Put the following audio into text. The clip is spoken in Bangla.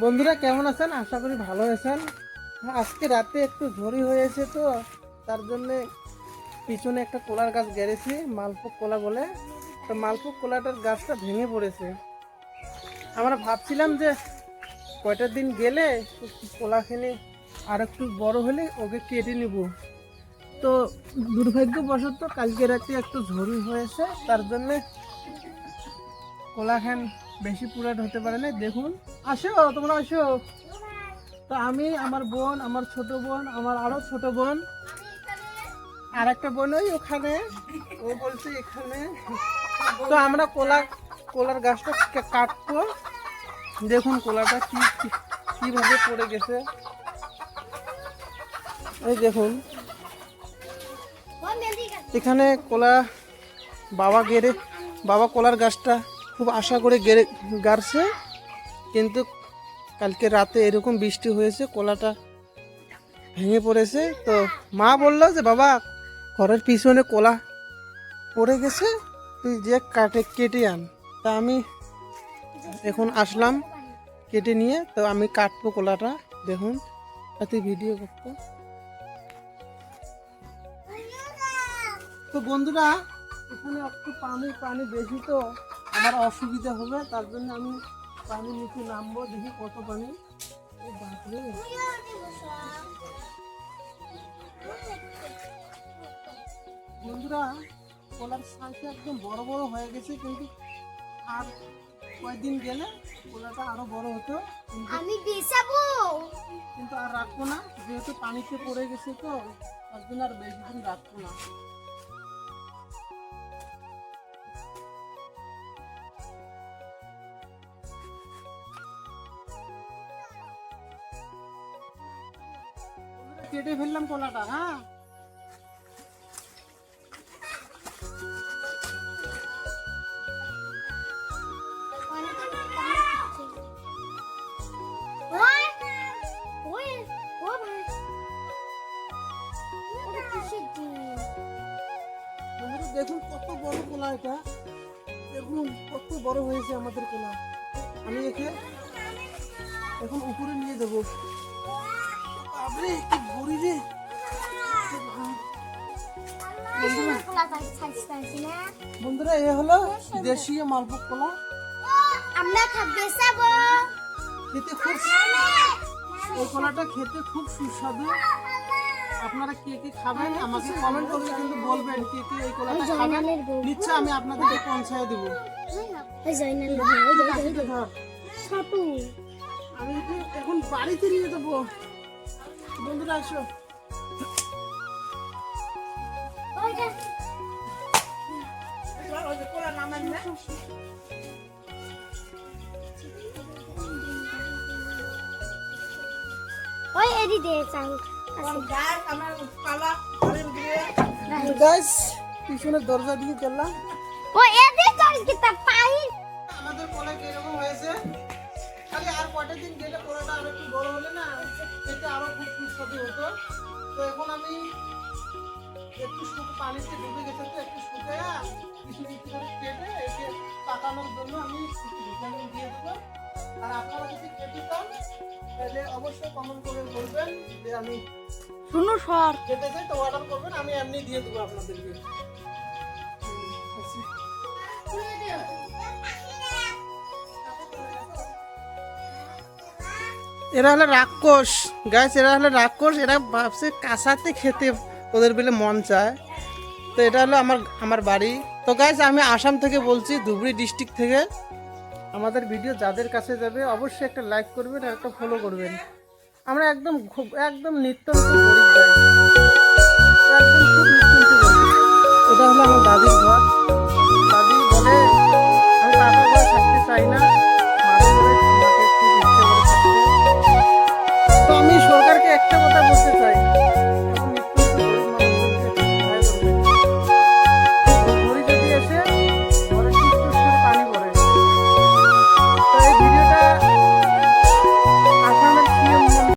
বন্ধুরা কেমন আছেন? আশা করি ভালো আছেন। আজকে রাতে একটু ঝড়ি হয়েছে, তো তার জন্য পিছনে একটা কলার গাছ গেড়েছি, মালভোগ কলা বলে। তো মালভোগ কলাটার গাছটা ভেঙে পড়েছে। আমরা ভাবছিলাম যে কয়টা দিন গেলে কলাখানি আর একটু বড় হলে ওকে কেটে নিব। তো দুর্ভাগ্যবশত কালকে রাতে একটু ঝড়ি হয়েছে, তার জন্যে কলাখান বেশি পুরাট হতে পারে না। দেখুন, আসো তোমরা আসো। তো আমি, আমার বোন, আমার ছোট বোন, আমার আরো ছোট বোন, আর একটা বোন ওই ওখানে, ও বলছে এখানে। তো আমরা কলার গাছটা কাটবো। দেখুন কলাটা কিভাবে পড়ে গেছে, এই দেখুন। এখানে কলা বাবা কলার গাছটা খুব আশা করে গাড়ছে, কিন্তু কালকে রাতে এরকম বৃষ্টি হয়েছে, কলাটা ভেঙে পড়েছে। তো মা বললো যে বাবা, ঘরের পিছনে কলা পড়ে গেছে, তুই যে কেটে আন। তা আমি এখন আসলাম কেটে নিয়ে। তো আমি কাটবো কলাটা, দেখুন তাতে ভিডিও করতে। তো বন্ধুরা, এখানে একটু পানি বেশি, তো আমার অসুবিধা হবে, তার জন্য আমি পানি নিচে নামবো। দেখি কত পানি। বন্ধুরা, কলার সাইজটা একদম বড় বড় হয়ে গেছে, কিন্তু আর কয়েকদিন গেলে কলাটা আরো বড় হতো। কিন্তু আর রাখবো না, যেহেতু পানিতে পড়ে গেছে, তো তার জন্য আর বেশি দিন রাখবো না। কেটে ফেললাম কলাটা। হ্যাঁ, দেখুন কত বড় কলা এটা। দেখুন কত বড় হয়েছে আমাদের কলা। আমি একে এখন উপরে নিয়ে যাবো। বাবরে, কি বড়ি রে। বন্ধুরা, এ হলো দেশীয় মালভোগ কলা। খেতে খুব, এই কলাটা খেতে খুব সুস্বাদু। আপনারা কে কে খাবেন আমাকে কমেন্ট করে কিন্তু বলবেন, কে কে এই কলাটা খাবেন। নিশ্চয় আমি আপনাদেরকে পৌঁছায় দেব। আমি এখন বাড়িতে নিয়ে যাবো। বন্ধুরা আসো। পিছনের দরজা দিয়ে গেলাম। আমাদের কলা কিরকম হয়েছে, খালি আর কয়টা দিন গেলে কলাটা আরো একটু বড় হলে না, এটা আরো খুব সুস্বাদু হতো। তো এখন আমি একটু পানিতে ডুবে গেছে, তো একটু শুকায়া কিছু করে কেটে একে পাকানোর জন্য আমি ভিটামিন দিয়ে দেবো। আর আপনারা যদি খেতে চান তাহলে অবশ্যই কমেন্ট করে বলবেন যে আমি শুনো স্যার খেতে চাই, তো অর্ডার করবেন, আমি এমনি দিয়ে দেবো আপনাদেরকে। এরা হলো রাক্ষস গাছ, এরা হলো রাক্ষস। এরা ভাবছে কাঁচাতে খেতে ওদের বলে মন চায়। তো এটা হলো আমার বাড়ি। তো গাইস, আমি আসাম থেকে বলছি, ধুবড়ী ডিস্ট্রিক্ট থেকে। আমাদের ভিডিও যাদের কাছে যাবে অবশ্যই একটা লাইক করবেন আর একটা ফলো করবেন। আমরা একদম নিত্য নতুন গরিব গাইস, একদম খুব